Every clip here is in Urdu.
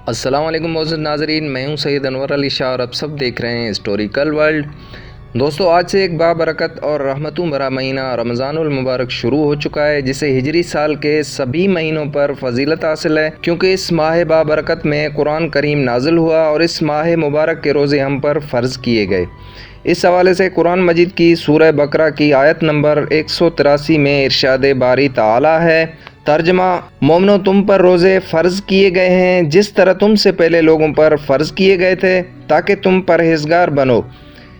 السلام علیکم معزز ناظرین، میں ہوں سید انور علی شاہ اور اب سب دیکھ رہے ہیں ہسٹوریکل ورلڈ۔ دوستو، آج سے ایک بابرکت اور رحمتوں بھرا مہینہ رمضان المبارک شروع ہو چکا ہے، جسے ہجری سال کے سبھی مہینوں پر فضیلت حاصل ہے، کیونکہ اس ماہ بابرکت میں قرآن کریم نازل ہوا اور اس ماہ مبارک کے روزے ہم پر فرض کیے گئے۔ اس حوالے سے قرآن مجید کی سورہ بقرہ کی آیت نمبر 183 میں ارشاد باری تعالی ہے، ترجمہ: مومنو، تم پر روزے فرض کیے گئے ہیں جس طرح تم سے پہلے لوگوں پر فرض کیے گئے تھے، تاکہ تم پرہیزگار بنو۔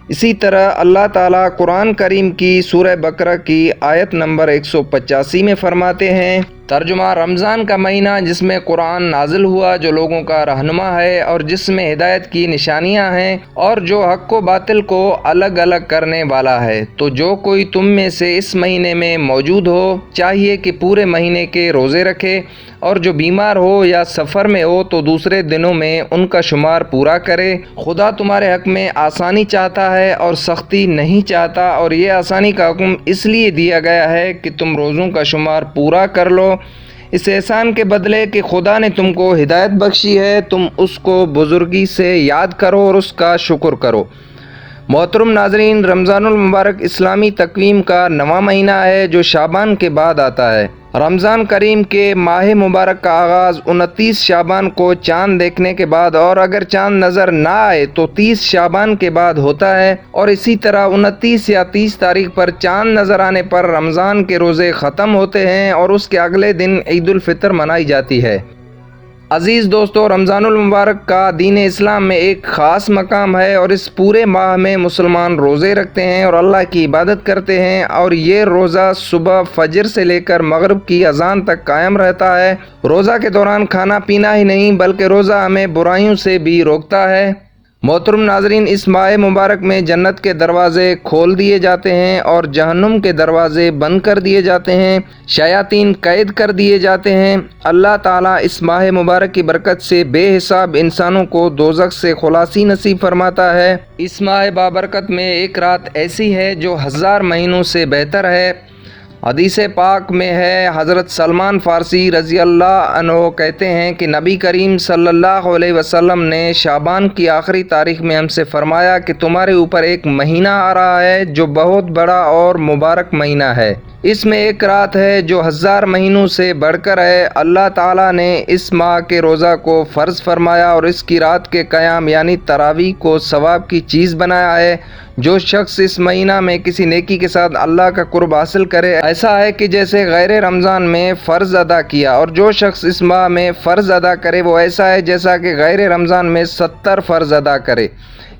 اسی طرح اللہ تعالیٰ قرآن کریم کی سورہ بقرہ کی آیت نمبر 185 میں فرماتے ہیں، ترجمہ: رمضان کا مہینہ جس میں قرآن نازل ہوا، جو لوگوں کا رہنما ہے اور جس میں ہدایت کی نشانیاں ہیں اور جو حق و باطل کو الگ الگ کرنے والا ہے، تو جو کوئی تم میں سے اس مہینے میں موجود ہو چاہیے کہ پورے مہینے کے روزے رکھے، اور جو بیمار ہو یا سفر میں ہو تو دوسرے دنوں میں ان کا شمار پورا کرے۔ خدا تمہارے حق میں آسانی چاہتا ہے اور سختی نہیں چاہتا، اور یہ آسانی کا حکم اس لیے دیا گیا ہے کہ تم روزوں کا شمار پورا کر لو، اس احسان کے بدلے کہ خدا نے تم کو ہدایت بخشی ہے، تم اس کو بزرگی سے یاد کرو اور اس کا شکر کرو۔ محترم ناظرین، رمضان المبارک اسلامی تقویم کا نواں مہینہ ہے جو شعبان کے بعد آتا ہے۔ رمضان کریم کے ماہ مبارک کا آغاز 29 شعبان کو چاند دیکھنے کے بعد، اور اگر چاند نظر نہ آئے تو 30 شعبان کے بعد ہوتا ہے، اور اسی طرح 29 یا 30 تاریخ پر چاند نظر آنے پر رمضان کے روزے ختم ہوتے ہیں اور اس کے اگلے دن عید الفطر منائی جاتی ہے۔ عزیز دوستو، رمضان المبارک کا دین اسلام میں ایک خاص مقام ہے، اور اس پورے ماہ میں مسلمان روزے رکھتے ہیں اور اللہ کی عبادت کرتے ہیں، اور یہ روزہ صبح فجر سے لے کر مغرب کی اذان تک قائم رہتا ہے۔ روزہ کے دوران کھانا پینا ہی نہیں بلکہ روزہ ہمیں برائیوں سے بھی روکتا ہے۔ محترم ناظرین، اس ماہ مبارک میں جنت کے دروازے کھول دیے جاتے ہیں اور جہنم کے دروازے بند کر دیے جاتے ہیں، شیاطین قید کر دیے جاتے ہیں۔ اللہ تعالیٰ اس ماہ مبارک کی برکت سے بے حساب انسانوں کو دوزخ سے خلاصی نصیب فرماتا ہے۔ اس ماہ بابرکت میں ایک رات ایسی ہے جو 1000 مہینوں سے بہتر ہے۔ حدیث پاک میں ہے، حضرت سلمان فارسی رضی اللہ عنہ کہتے ہیں کہ نبی کریم صلی اللہ علیہ وسلم نے شعبان کی آخری تاریخ میں ہم سے فرمایا کہ تمہارے اوپر ایک مہینہ آ رہا ہے جو بہت بڑا اور مبارک مہینہ ہے، اس میں ایک رات ہے جو 1000 مہینوں سے بڑھ کر ہے۔ اللہ تعالیٰ نے اس ماہ کے روزہ کو فرض فرمایا اور اس کی رات کے قیام یعنی تراویح کو ثواب کی چیز بنایا ہے۔ جو شخص اس مہینہ میں کسی نیکی کے ساتھ اللہ کا قرب حاصل کرے، ایسا ہے کہ جیسے غیر رمضان میں فرض ادا کیا، اور جو شخص اس ماہ میں فرض ادا کرے وہ ایسا ہے جیسا کہ غیر رمضان میں 70 فرض ادا کرے۔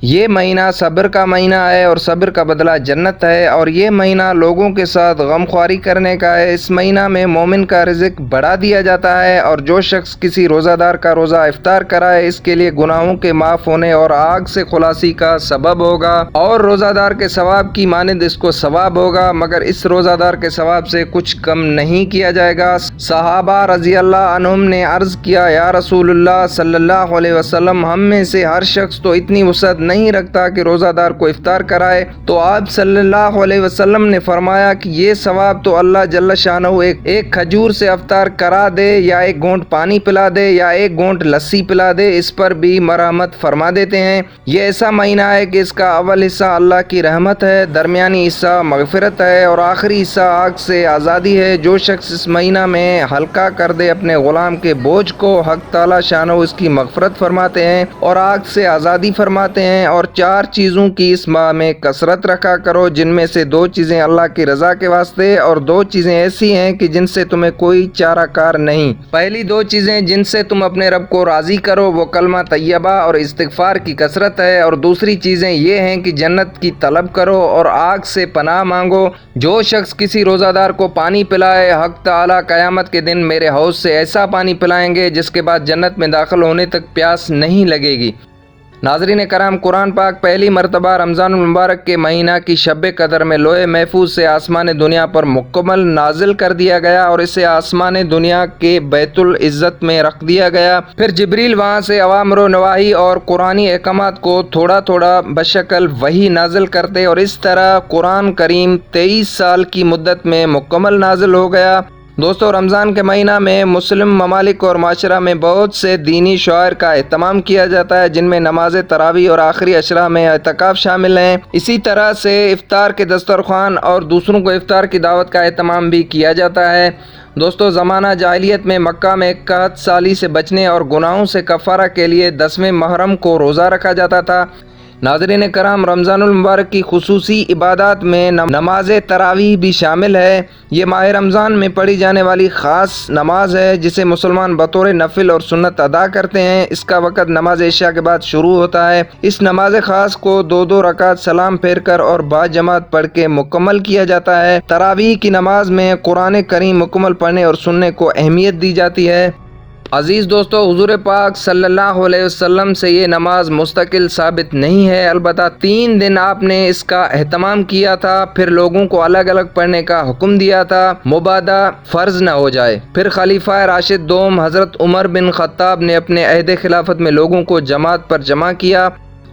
یہ مہینہ صبر کا مہینہ ہے اور صبر کا بدلہ جنت ہے، اور یہ مہینہ لوگوں کے ساتھ غمخواری کرنے کا ہے۔ اس مہینہ میں مومن کا رزق بڑھا دیا جاتا ہے، اور جو شخص کسی روزہ دار کا روزہ افطار کرائے اس کے لیے گناہوں کے معاف ہونے اور آگ سے خلاصی کا سبب ہوگا، اور روزہ دار کے ثواب کی مانند اس کو ثواب ہوگا، مگر اس روزہ دار کے ثواب سے کچھ کم نہیں کیا جائے گا۔ صحابہ رضی اللہ عنہم نے عرض کیا، یا رسول اللہ صلی اللہ علیہ وسلم، ہم میں سے ہر شخص تو اتنی وسعت نہیں رکھتا کہ روزہ دار کو افطار کرائے، تو آپ صلی اللہ علیہ وسلم نے فرمایا کہ یہ ثواب تو اللہ جل شانہ ایک کھجور سے افطار کرا دے، یا ایک گھونٹ پانی پلا دے، یا ایک گھونٹ لسی پلا دے، اس پر بھی مرحمت فرما دیتے ہیں۔ یہ ایسا مہینہ ہے کہ اس کا اول حصہ اللہ کی رحمت ہے، درمیانی حصہ مغفرت ہے، اور آخری حصہ آگ سے آزادی ہے۔ جو شخص اس مہینہ میں ہلکا کر دے اپنے غلام کے بوجھ کو، حق تعالی شانہ اس کی مغفرت فرماتے ہیں اور آگ سے آزادی فرماتے ہیں۔ اور 4 چیزوں کی اس ماہ میں کثرت رکھا کرو، جن میں سے 2 چیزیں اللہ کی رضا کے واسطے اور 2 چیزیں ایسی ہیں کہ جن سے تمہیں کوئی چارہ کار نہیں۔ پہلی 2 چیزیں جن سے تم اپنے رب کو راضی کرو وہ کلمہ طیبہ اور استغفار کی کثرت ہے، اور دوسری چیزیں یہ ہیں کہ جنت کی طلب کرو اور آگ سے پناہ مانگو۔ جو شخص کسی روزہ دار کو پانی پلائے، حق تعالی قیامت کے دن میرے حوض سے ایسا پانی پلائیں گے جس کے بعد جنت میں داخل ہونے تک پیاس نہیں لگے گی۔ ناظرین کرام، قرآن پاک پہلی مرتبہ رمضان المبارک کے مہینہ کی شب قدر میں لوح محفوظ سے آسمان دنیا پر مکمل نازل کر دیا گیا، اور اسے آسمان دنیا کے بیت العزت میں رکھ دیا گیا۔ پھر جبریل وہاں سے اوامر و نواہی اور قرآنی احکامات کو تھوڑا تھوڑا بشکل وحی نازل کرتے، اور اس طرح قرآن کریم 23 سال کی مدت میں مکمل نازل ہو گیا۔ دوستو رمضان کے مہینہ میں مسلم ممالک اور معاشرہ میں بہت سے دینی شعائر کا اہتمام کیا جاتا ہے، جن میں نماز تراویح اور آخری عشرہ میں اعتکاف شامل ہیں۔ اسی طرح سے افطار کے دسترخوان اور دوسروں کو افطار کی دعوت کا اہتمام بھی کیا جاتا ہے۔ دوستو زمانہ جاہلیت میں مکہ میں قحط سالی سے بچنے اور گناہوں سے کفارہ کے لیے 10ویں محرم کو روزہ رکھا جاتا تھا۔ ناظرین کرام، رمضان المبارک کی خصوصی عبادات میں نماز تراویح بھی شامل ہے۔ یہ ماہ رمضان میں پڑھی جانے والی خاص نماز ہے جسے مسلمان بطور نفل اور سنت ادا کرتے ہیں۔ اس کا وقت نماز عشاء کے بعد شروع ہوتا ہے۔ اس نماز خاص کو 2 رکعت سلام پھیر کر اور با جماعت پڑھ کے مکمل کیا جاتا ہے۔ تراویح کی نماز میں قرآن کریم مکمل پڑھنے اور سننے کو اہمیت دی جاتی ہے۔ عزیز دوستو، حضور پاک صلی اللہ علیہ وسلم سے یہ نماز مستقل ثابت نہیں ہے، البتہ 3 دن آپ نے اس کا اہتمام کیا تھا، پھر لوگوں کو الگ الگ پڑھنے کا حکم دیا تھا، مبادا فرض نہ ہو جائے۔ پھر خلیفہ راشد دوم حضرت عمر بن خطاب نے اپنے عہد خلافت میں لوگوں کو جماعت پر جمع کیا۔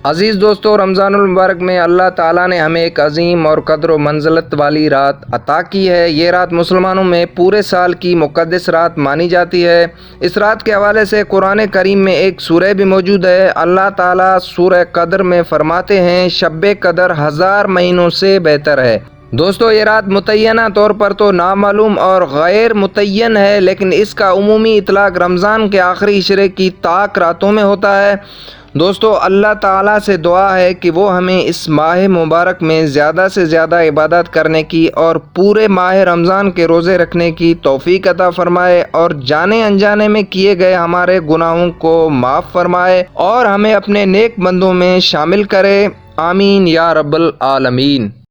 عزیز دوستو، رمضان المبارک میں اللہ تعالیٰ نے ہمیں ایک عظیم اور قدر و منزلت والی رات عطا کی ہے۔ یہ رات مسلمانوں میں پورے سال کی مقدس رات مانی جاتی ہے۔ اس رات کے حوالے سے قرآن کریم میں ایک سورہ بھی موجود ہے۔ اللہ تعالیٰ سورہ قدر میں فرماتے ہیں، شب قدر 1000 مہینوں سے بہتر ہے۔ دوستو یہ رات متعینہ طور پر تو نامعلوم اور غیر متعین ہے، لیکن اس کا عمومی اطلاق رمضان کے آخری عشرے کی طاق راتوں میں ہوتا ہے۔ دوستو اللہ تعالیٰ سے دعا ہے کہ وہ ہمیں اس ماہ مبارک میں زیادہ سے زیادہ عبادات کرنے کی اور پورے ماہ رمضان کے روزے رکھنے کی توفیق عطا فرمائے، اور جانے انجانے میں کیے گئے ہمارے گناہوں کو معاف فرمائے اور ہمیں اپنے نیک بندوں میں شامل کرے۔ آمین یا رب العالمین۔